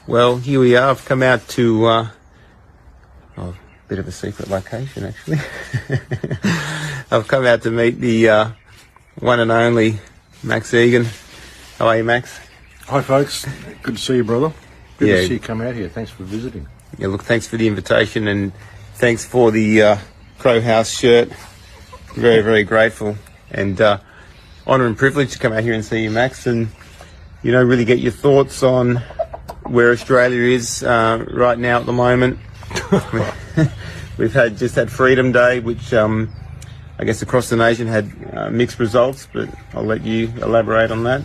Well, here we are. I've come out to a bit of a secret location, actually. I've come out to meet the one and only Max Igan. How are you, Max? Hi, folks. Good to see you, brother. Good to see you come out here. Thanks for visiting. Yeah, look, thanks for the invitation and thanks for the Crow House shirt. Very, very grateful and honour and privilege to come out here and see you, Max, and really get your thoughts on where Australia is right now at the moment. We've just had Freedom Day, which I guess across the nation had mixed results, but I'll let you elaborate on that.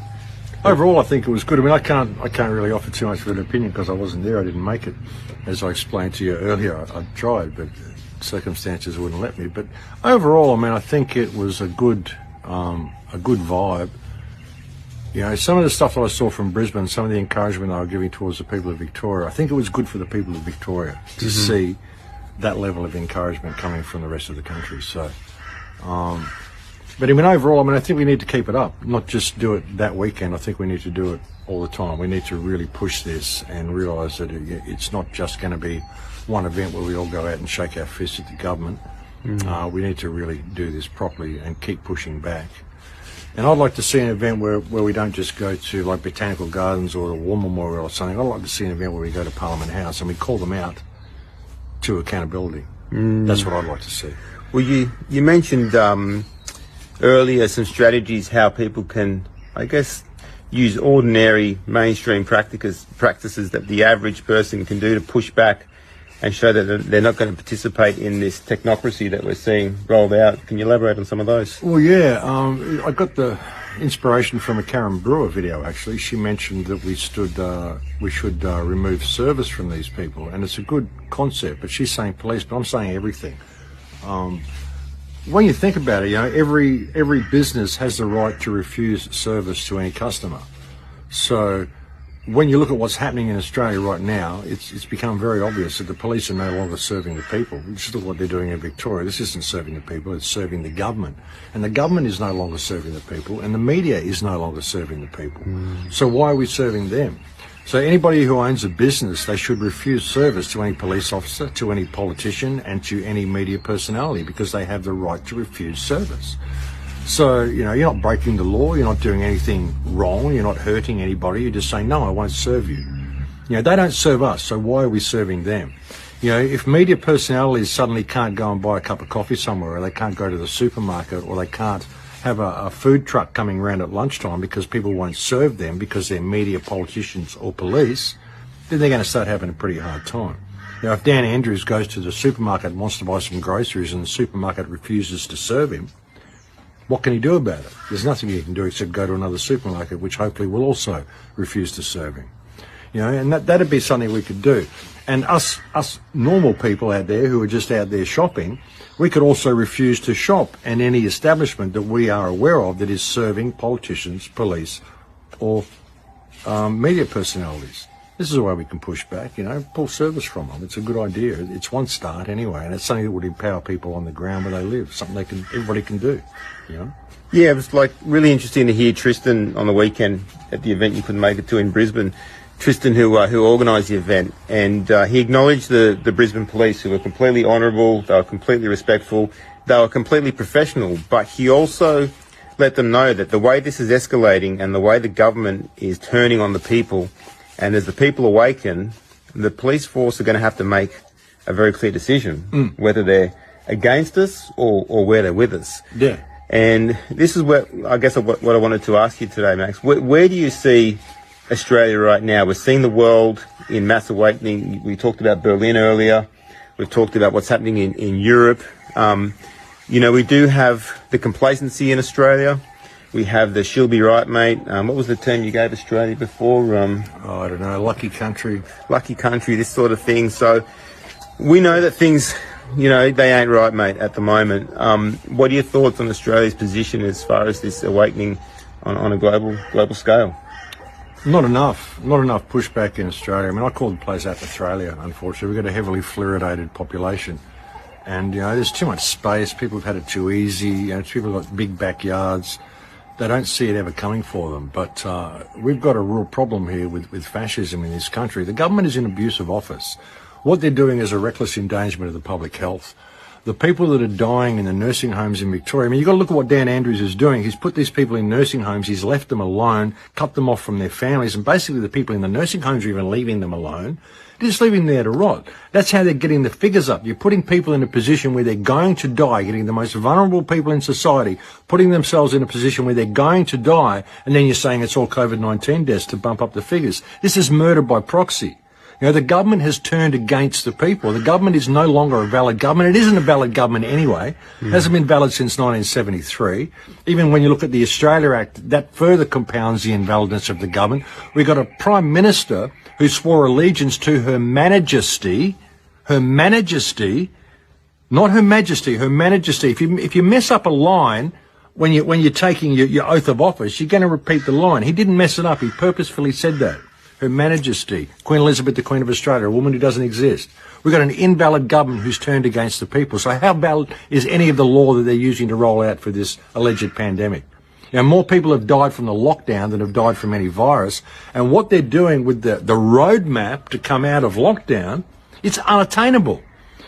Overall, I think it was good. I mean, I can't really offer too much of an opinion because I wasn't there. I didn't make it. As I explained to you earlier, I tried, but circumstances wouldn't let me. But overall, I mean, I think it was a good vibe. Some of the stuff that I saw from Brisbane, some of the encouragement they were giving towards the people of Victoria, I think it was good for the people of Victoria to see that level of encouragement coming from the rest of the country. So, but I mean, overall, I think we need to keep it up, not just do it that weekend. I think we need to do it all the time. We need to really push this and realise that it's not just going to be one event where we all go out and shake our fists at the government. We need to really do this properly and keep pushing back. And I'd like to see an event where we don't just go to like Botanical Gardens or the War Memorial or something. I'd like to see an event where we go to Parliament House and we call them out to accountability. That's what I'd like to see. Well, you mentioned earlier some strategies how people can, I guess, use ordinary mainstream practices that the average person can do to push back and show that they're not going to participate in this technocracy that we're seeing rolled out. Can you elaborate on some of those? Well, yeah. I got the inspiration from a Karen Brewer video, actually. She mentioned that we should remove service from these people, and it's a good concept, but she's saying police, but I'm saying everything. When you think about it, every business has the right to refuse service to any customer. So when you look at what's happening in Australia right now, it's become very obvious that the police are no longer serving the people. Just look what they're doing in Victoria. This isn't serving the people, it's serving the government. And the government is no longer serving the people, and the media is no longer serving the people. So why are we serving them? So anybody who owns a business, they should refuse service to any police officer, to any politician, and to any media personality, because they have the right to refuse service. So, you're not breaking the law, you're not doing anything wrong, you're not hurting anybody, you're just saying, no, I won't serve you. They don't serve us, so why are we serving them? If media personalities suddenly can't go and buy a cup of coffee somewhere, or they can't go to the supermarket, or they can't have a food truck coming around at lunchtime because people won't serve them because they're media, politicians or police, then they're going to start having a pretty hard time. If Dan Andrews goes to the supermarket and wants to buy some groceries and the supermarket refuses to serve him, what can he do about it? There's nothing he can do except go to another supermarket, which hopefully will also refuse to serve him. And that'd be something we could do. And us normal people out there who are just out there shopping, we could also refuse to shop in any establishment that we are aware of that is serving politicians, police, or media personalities. This is a way we can push back, pull service from them. It's a good idea. It's one start anyway, and it's something that would empower people on the ground where they live, something everybody can do, Yeah, it was really interesting to hear Tristan on the weekend at the event you couldn't make it to in Brisbane. Tristan, who organised the event, and he acknowledged the Brisbane police, who were completely honourable, they were completely respectful, they were completely professional, but he also let them know that the way this is escalating and the way the government is turning on the people, and as the people awaken, the police force are going to have to make a very clear decision, whether they're against us or where they're with us. Yeah. And this is what I wanted to ask you today, Max. Where do you see Australia right now? We're seeing the world in mass awakening. We talked about Berlin earlier. We've talked about what's happening in Europe. We do have the complacency in Australia. We have the she'll be right, mate. What was the term you gave Australia before? I don't know. Lucky country. Lucky country, this sort of thing. So we know that things, they ain't right, mate, at the moment. What are your thoughts on Australia's position as far as this awakening on a global scale? Not enough pushback in Australia. I mean, I call the place Apathralia, unfortunately. We've got a heavily fluoridated population. And, there's too much space. People have had it too easy. People have got big backyards. they don't see it ever coming for them. But we've got a real problem here with fascism in this country. The government is in abuse of office. What they're doing is a reckless endangerment of the public health. The people that are dying in the nursing homes in Victoria, I mean, you've got to look at what Dan Andrews is doing. He's put these people in nursing homes, he's left them alone, cut them off from their families, and basically the people in the nursing homes are even leaving them alone. They're just leaving them there to rot. That's how they're getting the figures up. You're putting people in a position where they're going to die, getting the most vulnerable people in society, putting themselves in a position where they're going to die, and then you're saying it's all COVID-19 deaths to bump up the figures. This is murder by proxy. You know, the government has turned against the people. The government is no longer a valid government. It isn't a valid government anyway. It hasn't been valid since 1973. Even when you look at the Australia Act, that further compounds the invalidness of the government. We've got a Prime Minister who swore allegiance to Her Majesty, not Her Majesty, Her Majesty. If you mess up a line when you're taking your oath of office, you're going to repeat the line. He didn't mess it up. He purposefully said that. Her Majesty, Queen Elizabeth, the Queen of Australia, a woman who doesn't exist. We've got an invalid government who's turned against the people. So how valid is any of the law that they're using to roll out for this alleged pandemic? You know, more people have died from the lockdown than have died from any virus. And what they're doing with the roadmap to come out of lockdown, it's unattainable.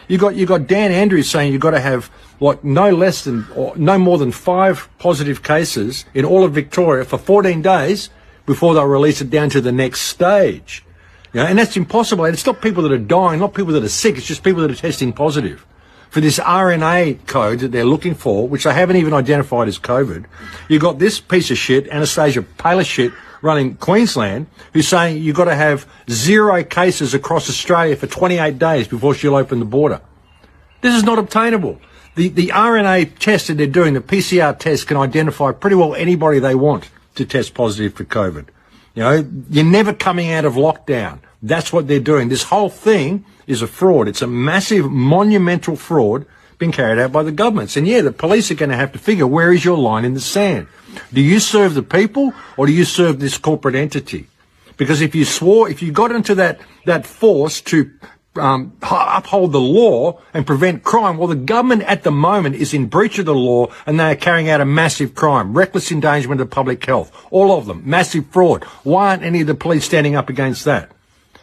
You got Dan Andrews saying you've got to have no more than 5 positive cases in all of Victoria for 14 days before they'll release it down to the next stage. You know, and that's impossible. And it's not people that are dying, not people that are sick, it's just people that are testing positive. For this RNA code that they're looking for, which they haven't even identified as COVID, you've got this piece of shit, Anastasia Palaszczuk, running Queensland, who's saying you've got to have 0 cases across Australia for 28 days before she'll open the border. This is not obtainable. The RNA test that they're doing, the PCR test, can identify pretty well anybody they want to test positive for COVID. You know, you're never coming out of lockdown. That's what they're doing. This whole thing is a fraud. It's a massive, monumental fraud being carried out by the governments. And yeah, the police are going to have to figure, where is your line in the sand? Do you serve the people or do you serve this corporate entity? Because if you got into that force to uphold the law and prevent crime, well, the government at the moment is in breach of the law and they are carrying out a massive crime, reckless endangerment of public health, all of them, massive fraud. Why aren't any of the police standing up against that?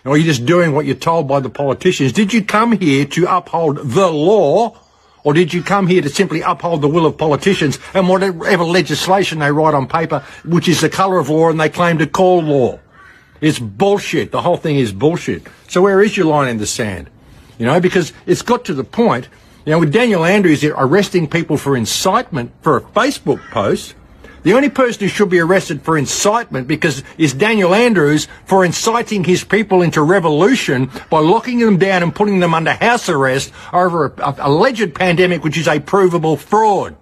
Or are you just doing what you're told by the politicians? Did you come here to uphold the law, or did you come here to simply uphold the will of politicians and whatever legislation they write on paper, which is the colour of law and they claim to call law? It's bullshit. The whole thing is bullshit. So where is your line in the sand? You know, because it's got to the point, you know, with Daniel Andrews arresting people for incitement for a Facebook post, the only person who should be arrested for incitement is Daniel Andrews for inciting his people into revolution by locking them down and putting them under house arrest over an alleged pandemic which is a provable fraud.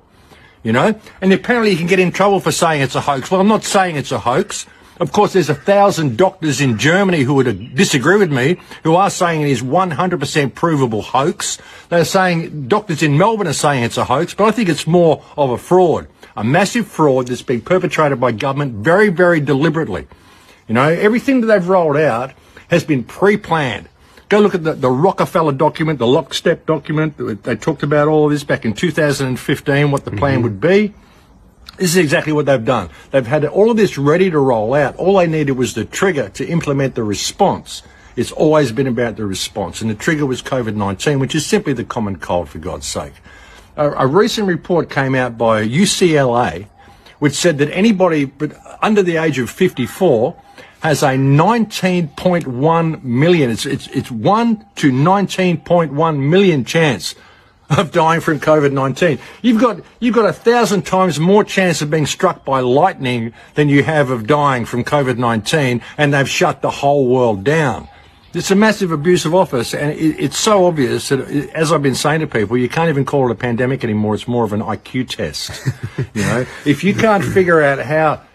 You know, and apparently he can get in trouble for saying it's a hoax. Well, I'm not saying it's a hoax. Of course, there's 1,000 doctors in Germany who would disagree with me, who are saying it is 100% provable hoax. They're saying, doctors in Melbourne are saying it's a hoax, but I think it's more of a fraud, a massive fraud that's being perpetrated by government very, very deliberately. You know, everything that they've rolled out has been pre-planned. Go look at the Rockefeller document, the lockstep document. They talked about all of this back in 2015, what the plan would be. This is exactly what they've done. They've had all of this ready to roll out. All they needed was the trigger to implement the response. It's always been about the response. And the trigger was COVID-19, which is simply the common cold, for God's sake. A recent report came out by UCLA, which said that anybody under the age of 54 has a 19.1 million, it's 1 to 19.1 million chance of dying from COVID-19. You've got 1,000 times more chance of being struck by lightning than you have of dying from COVID-19, and they've shut the whole world down. It's a massive abuse of office, and it's so obvious that, as I've been saying to people, you can't even call it a pandemic anymore. It's more of an IQ test. You know, if you can't figure out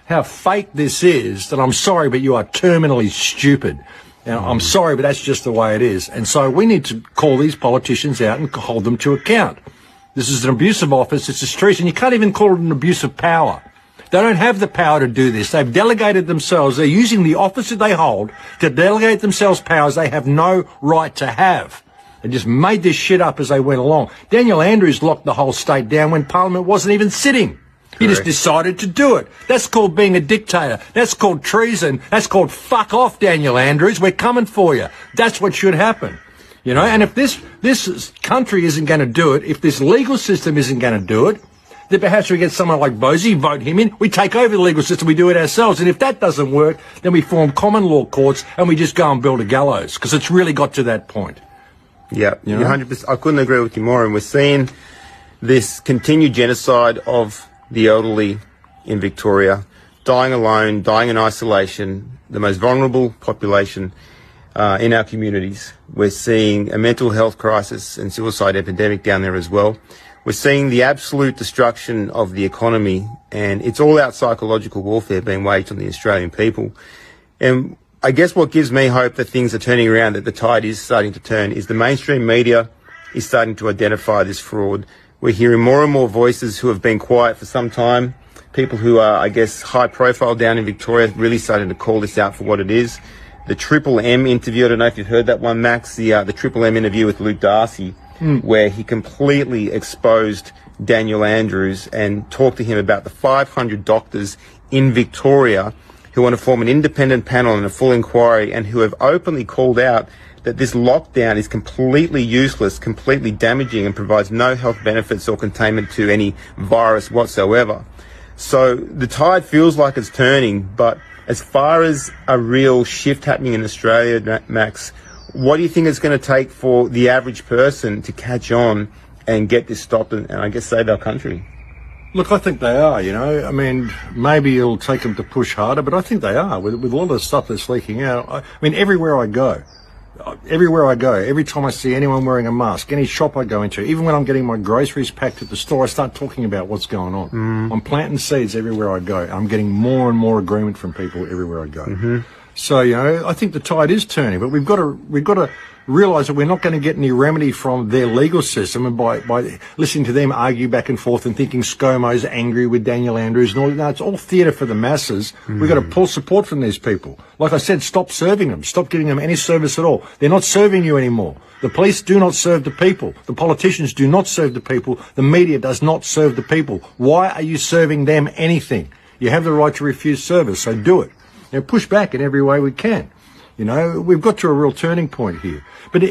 how fake this is, then I'm sorry, but you are terminally stupid. Now, I'm sorry, but that's just the way it is. And so we need to call these politicians out and hold them to account. This is an abuse of office. It's a treason. You can't even call it an abuse of power. They don't have the power to do this. They've delegated themselves. They're using the office that they hold to delegate themselves powers they have no right to have. They just made this shit up as they went along. Daniel Andrews locked the whole state down when Parliament wasn't even sitting. He just decided to do it. That's called being a dictator. That's called treason. That's called fuck off, Daniel Andrews. We're coming for you. That's what should happen. You know, and if this country isn't going to do it, if this legal system isn't going to do it, then perhaps we get someone like Bosie, vote him in, we take over the legal system, we do it ourselves. And if that doesn't work, then we form common law courts and we just go and build a gallows, because it's really got to that point. Yeah, you know? 100%. I couldn't agree with you more. And we're seeing this continued genocide of the elderly in Victoria, dying alone, dying in isolation, the most vulnerable population in our communities. We're seeing a mental health crisis and suicide epidemic down there as well. We're seeing the absolute destruction of the economy, and it's all out psychological warfare being waged on the Australian people. And I guess what gives me hope that things are turning around, that the tide is starting to turn, is the mainstream media is starting to identify this fraud. We're hearing more and more voices who have been quiet for some time, people who are, I guess, high profile down in Victoria, really starting to call this out for what it is. The Triple M interview, I don't know if you've heard that one, Max, the Triple M interview with Luke Darcy, where he completely exposed Daniel Andrews and talked to him about the 500 doctors in Victoria who want to form an independent panel and a full inquiry, and who have openly called out that this lockdown is completely useless, completely damaging, and provides no health benefits or containment to any virus whatsoever. So the tide feels like it's turning, but as far as a real shift happening in Australia, Max, what do you think it's going to take for the average person to catch on and get this stopped and I guess save our country? Look, I think they are, you know. I mean, maybe it'll take them to push harder, but I think they are. With all the stuff that's leaking out, I mean, everywhere I go, every time I see anyone wearing a mask, any shop I go into, even when I'm getting my groceries packed at the store, I start talking about what's going on. I'm planting seeds everywhere I go. I'm getting more and more agreement from people everywhere I go. So, you know, I think the tide is turning, but we've got to realise that we're not going to get any remedy from their legal system, and by listening to them argue back and forth and thinking ScoMo's angry with Daniel Andrews and all that. No, it's all theatre for the masses. We've got to pull support from these people. Like I said, stop serving them. Stop giving them any service at all. They're not serving you anymore. The police do not serve the people. The politicians do not serve the people. The media does not serve the people. Why are you serving them anything? You have the right to refuse service, so do it. You know, push back in every way we can. You know, we've got to a real turning point here. But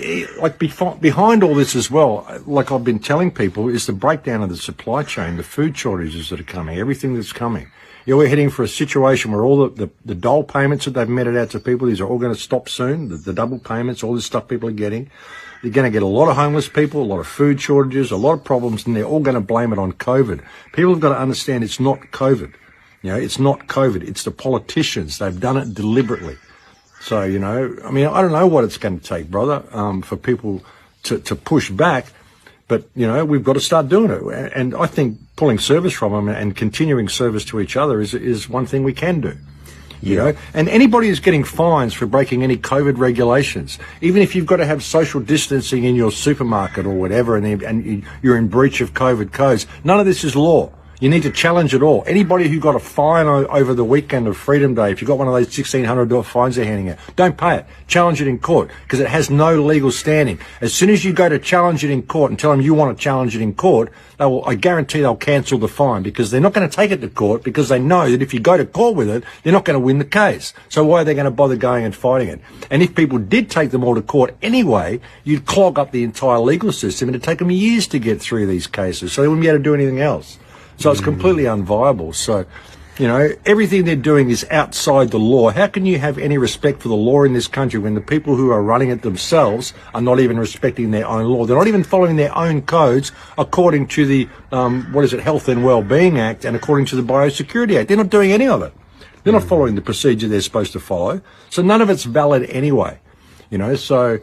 behind all this as well, like I've been telling people, is the breakdown of the supply chain, the food shortages that are coming, everything that's coming. You know, we're heading for a situation where all the dole payments that they've meted out to people, these are all going to stop soon. The double payments, all this stuff people are getting. They're going to get a lot of homeless people, a lot of food shortages, a lot of problems, and they're all going to blame it on COVID. People have got to understand it's not COVID. You know, it's not COVID. It's the politicians. They've done it deliberately. So, you know, I mean, I don't know what it's going to take, brother, for people to push back. But, you know, we've got to start doing it. And I think pulling service from them and continuing service to each other is one thing we can do. You know, and anybody who's getting fines for breaking any COVID regulations, even if you've got to have social distancing in your supermarket or whatever, and you're in breach of COVID codes, none of this is law. You need to challenge it all. Anybody who got a fine over the weekend of Freedom Day, if you got one of those $1,600 fines they're handing out, don't pay it. Challenge it in court, because it has no legal standing. As soon as you go to challenge it in court and tell them you want to challenge it in court, I guarantee they'll cancel the fine, because they're not going to take it to court, because they know that if you go to court with it, they're not going to win the case. So why are they going to bother going and fighting it? And if people did take them all to court anyway, you'd clog up the entire legal system, and it'd take them years to get through these cases, so they wouldn't be able to do anything else. So it's completely unviable. So, you know, everything they're doing is outside the law. How can you have any respect for the law in this country when the people who are running it themselves are not even respecting their own law? They're not even following their own codes according to the, Health and Wellbeing Act and according to the Biosecurity Act. They're not doing any of it. They're not following the procedure they're supposed to follow. So none of it's valid anyway. You know, so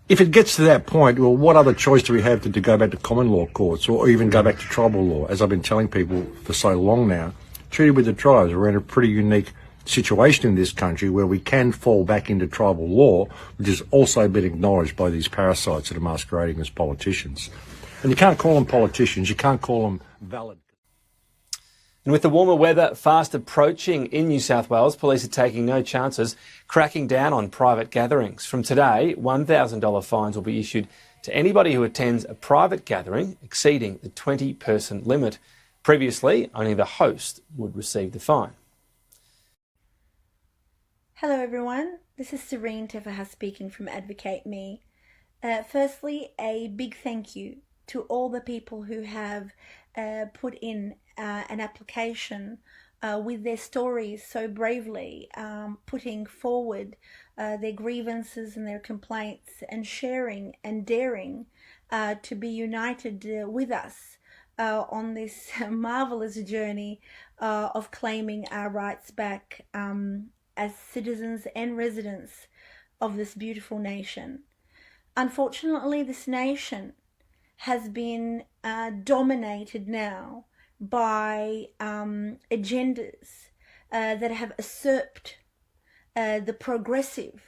if it gets to that point, well, what other choice do we have to go back to common law courts or even go back to tribal law? As I've been telling people for so long now, treaty with the tribes, we're in a pretty unique situation in this country where we can fall back into tribal law, which has also been acknowledged by these parasites that are masquerading as politicians. And you can't call them politicians, you can't call them valid. And with the warmer weather fast approaching in New South Wales, police are taking no chances, cracking down on private gatherings. From today, $1,000 fines will be issued to anybody who attends a private gathering exceeding the 20-person limit. Previously, only the host would receive the fine. Hello everyone, this is Serene Tefaha speaking from Advocate Me. Firstly, a big thank you to all the people who have put in an application with their stories so bravely, putting forward their grievances and their complaints and sharing and daring to be united with us on this marvelous journey of claiming our rights back as citizens and residents of this beautiful nation. Unfortunately, this nation has been dominated now by agendas that have usurped the progressive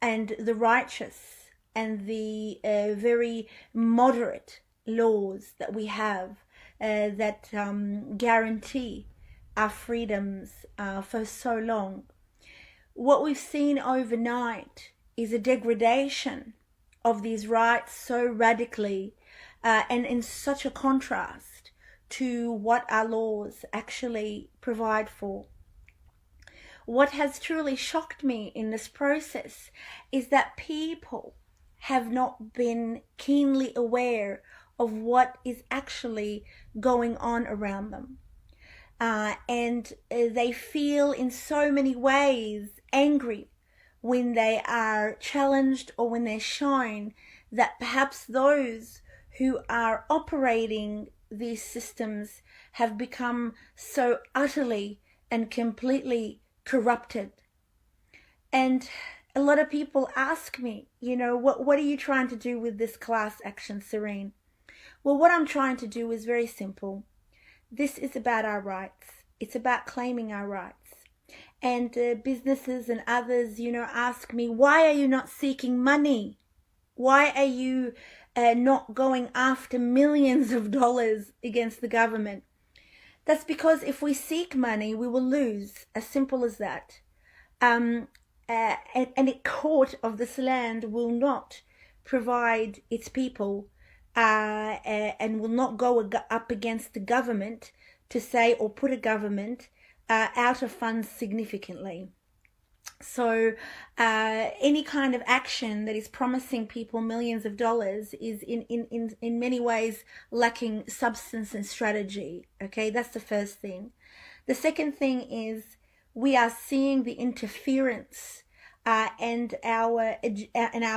and the righteous and the very moderate laws that we have that guarantee our freedoms for so long. What we've seen overnight is a degradation of these rights so radically and in such a contrast to what our laws actually provide for. What has truly shocked me in this process is that people have not been keenly aware of what is actually going on around them. And they feel in so many ways angry when they are challenged or when they're shown that perhaps those who are operating these systems have become so utterly and completely corrupted. And a lot of people ask me, what are you trying to do with this class action, Serene? Well, what I'm trying to do is very simple. This is about our rights. It's about claiming our rights. And businesses and others, ask me, why are you not seeking money? Why are you not going after millions of dollars against the government? That's because if we seek money, we will lose. As simple as that. And a court of this land will not provide its people and will not go up against the government to say or put a government out of funds significantly. So any kind of action that is promising people millions of dollars is in many ways lacking substance and strategy. Okay, that's the first thing. The second thing is we are seeing the interference and our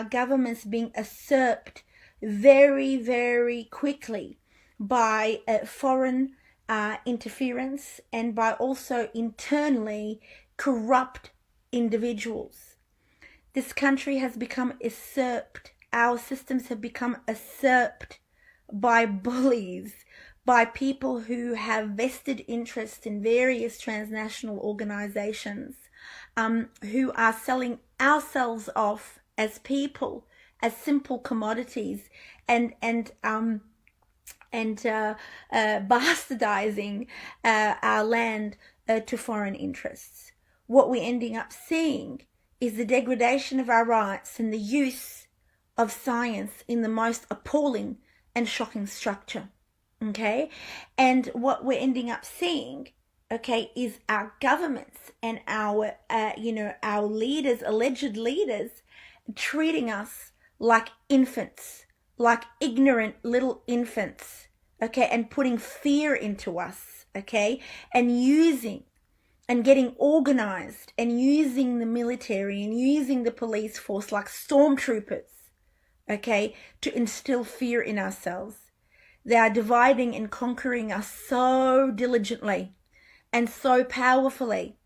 governments being usurped very, very quickly by foreign interference and by also internally corrupt individuals. This country has become usurped. Our systems have become usurped by bullies, by people who have vested interest in various transnational organizations, who are selling ourselves off as people, as simple commodities, and bastardizing our land to foreign interests. What we're ending up seeing is the degradation of our rights and the use of science in the most appalling and shocking structure. Okay, and what we're ending up seeing, okay, is our governments and our our leaders, alleged leaders, treating us like infants, like ignorant little infants, okay, and putting fear into us, okay, and using and getting organized and using the military and using the police force like stormtroopers, okay, to instill fear in ourselves. They are dividing and conquering us so diligently and so powerfully.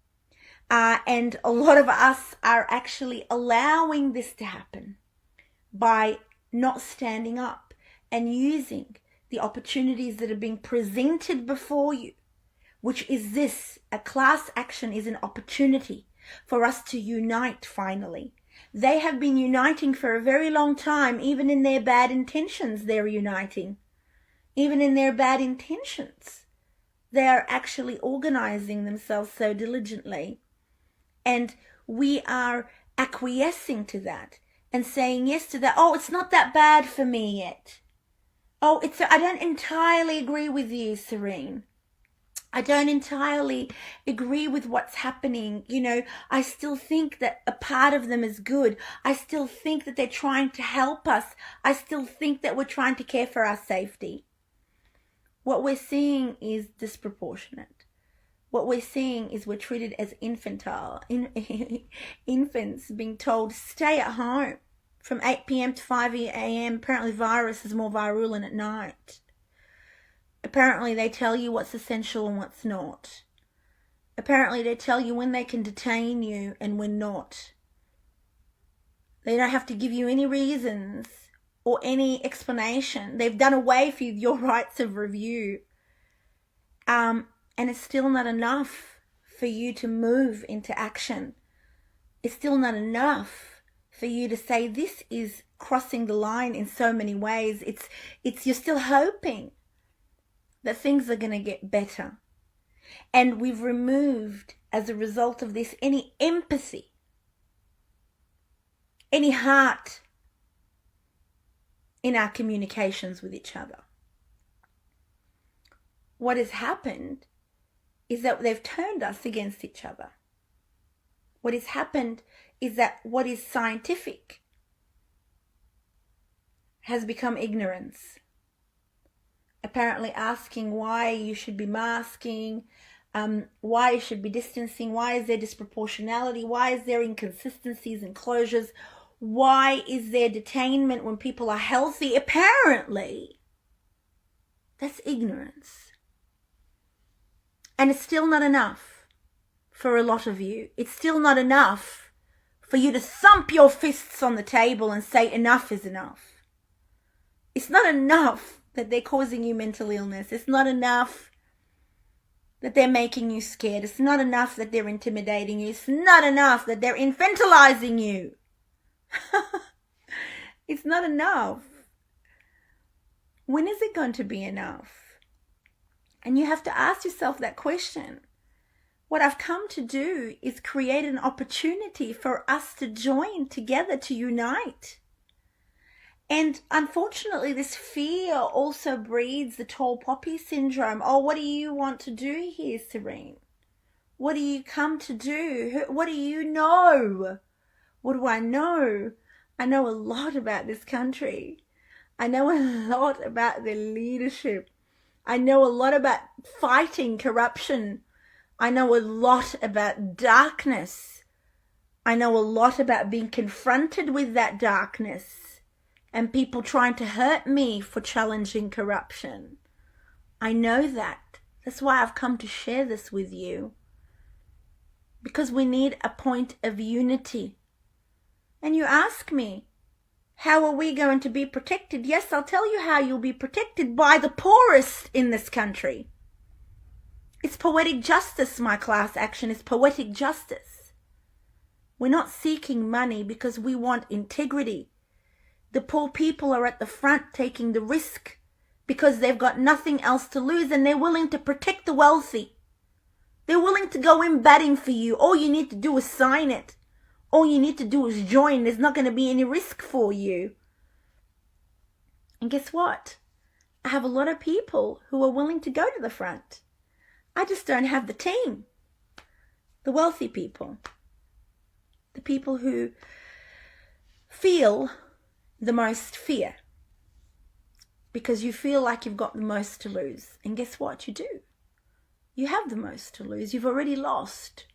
And a lot of us are actually allowing this to happen by not standing up and using the opportunities that are being presented before you, which is this: a class action is an opportunity for us to unite finally. They have been uniting for a very long time. Even in their bad intentions, they're uniting. Even in their bad intentions, they are actually organizing themselves so diligently. And we are acquiescing to that and saying yes to that. Oh, it's not that bad for me yet. Oh, I don't entirely agree with you, Serene. I don't entirely agree with what's happening. You know, I still think that a part of them is good. I still think that they're trying to help us. I still think that we're trying to care for our safety. What we're seeing is disproportionate. What we're seeing is we're treated as infantile. Infants being told, stay at home from 8 p.m. to 5 a.m. Apparently virus is more virulent at night. Apparently they tell you what's essential and what's not. Apparently they tell you when they can detain you and when not. They don't have to give you any reasons or any explanation. They've done away with your rights of review. And it's still not enough for you to move into action. It's still not enough for you to say this is crossing the line in so many ways. You're still hoping that things are going to get better. And we've removed, as a result of this, any empathy, any heart in our communications with each other. What has happened is that they've turned us against each other. What has happened is that what is scientific has become ignorance. Apparently asking why you should be masking, why you should be distancing, why is there disproportionality, why is there inconsistencies and closures, why is there detainment when people are healthy? Apparently, that's ignorance. And it's still not enough for a lot of you. It's still not enough for you to thump your fists on the table and say enough is enough. It's not enough that they're causing you mental illness. It's not enough that they're making you scared. It's not enough that they're intimidating you. It's not enough that they're infantilizing you. It's not enough. When is it going to be enough? And you have to ask yourself that question. What I've come to do is create an opportunity for us to join together, to unite. And unfortunately, this fear also breeds the tall poppy syndrome. Oh, what do you want to do here, Serene? What do you come to do? What do you know? What do I know? I know a lot about this country. I know a lot about their leadership. I know a lot about fighting corruption. I know a lot about darkness. I know a lot about being confronted with that darkness. And people trying to hurt me for challenging corruption. I know that. That's why I've come to share this with you. Because we need a point of unity. And you ask me, how are we going to be protected? Yes, I'll tell you how you'll be protected: by the poorest in this country. It's poetic justice. My class action is poetic justice. We're not seeking money because we want integrity. The poor people are at the front taking the risk because they've got nothing else to lose, and they're willing to protect the wealthy. They're willing to go in batting for you. All you need to do is sign it. All you need to do is join. There's not going to be any risk for you. And guess what? I have a lot of people who are willing to go to the front. I just don't have the team. The wealthy people. The people who feel the most fear, because you feel like you've got the most to lose. And guess what? You do. You have the most to lose. You've already lost.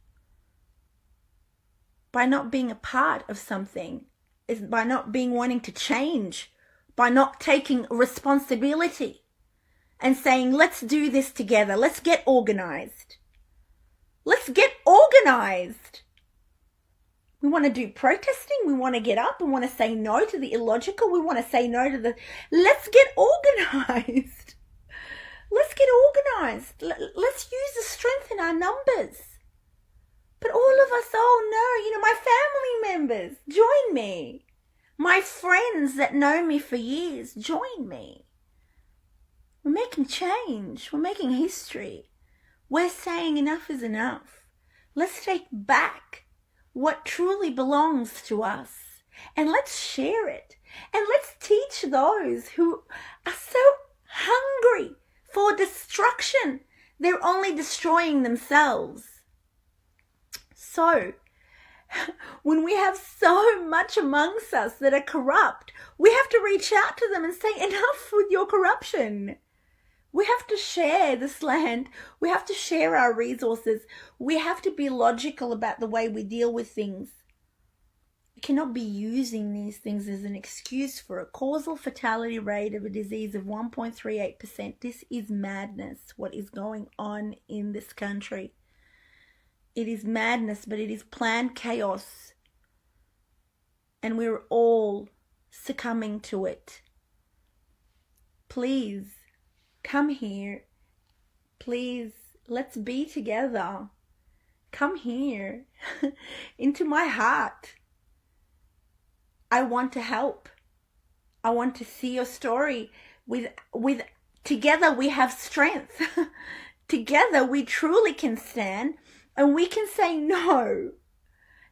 By not being a part of something, is by not being wanting to change, by not taking responsibility and saying, let's do this together. Let's get organized. Let's get organized. We want to do protesting. We want to get up. We want to say no to the illogical. We want to say no to the... Let's get organized. Let's get organized. Let's use the strength in our numbers. But all of us, oh no, my family members, join me. My friends that know me for years, join me. We're making change. We're making history. We're saying enough is enough. Let's take back what truly belongs to us, and let's share it, and let's teach those who are so hungry for destruction They're only destroying themselves. So, when we have so much amongst us that are corrupt, we have to reach out to them and say, enough with your corruption. We have to share this land. We have to share our resources. We have to be logical about the way we deal with things. We cannot be using these things as an excuse for a causal fatality rate of a disease of 1.38%. This is madness, what is going on in this country. It is madness, but it is planned chaos. And we're all succumbing to it. Please, come here. Please, let's be together. Come here into my heart. I want to help. I want to see your story. Together we have strength. Together we truly can stand. And we can say no.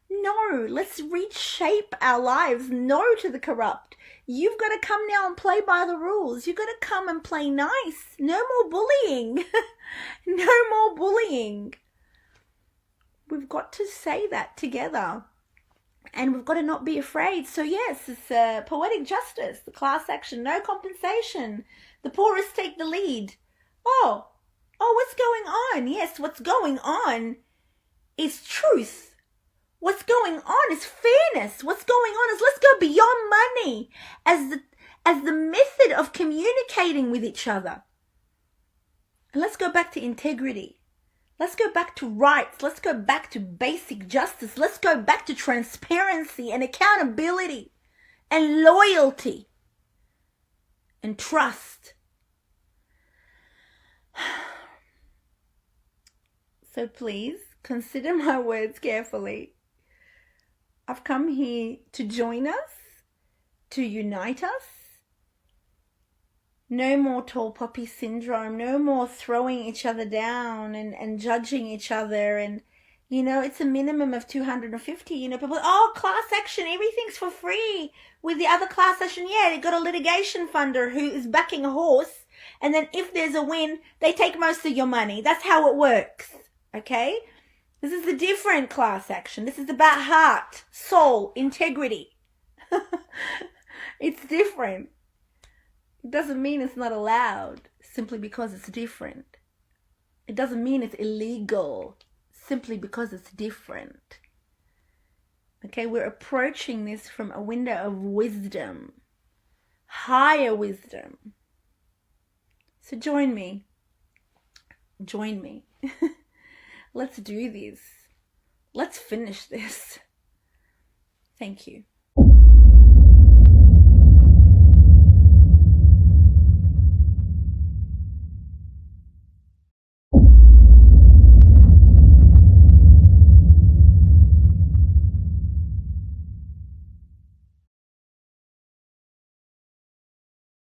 No, let's reshape our lives. No to the corrupt. You've got to come now and play by the rules. You've got to come and play nice. No more bullying. No more bullying. We've got to say that together. And we've got to not be afraid. So yes, it's poetic justice, the class action, no compensation. The poorest take the lead. Oh, what's going on? Yes, what's going on is truth. What's going on is fairness. What's going on is let's go beyond money as the method of communicating with each other. And let's go back to integrity. Let's go back to rights. Let's go back to basic justice. Let's go back to transparency and accountability and loyalty and trust. So please, consider my words carefully. I've come here to join us, to unite us. No more tall poppy syndrome, no more throwing each other down and judging each other. And, it's a minimum of 250. People, class action, everything's for free. With the other class action, they got a litigation funder who is backing a horse. And then if there's a win, they take most of your money. That's how it works. Okay? This is a different class action. This is about heart, soul, integrity. It's different. It doesn't mean it's not allowed simply because it's different. It doesn't mean it's illegal simply because it's different. Okay, we're approaching this from a window of wisdom, higher wisdom. So join me. Join me. Let's do this. Let's finish this. Thank you.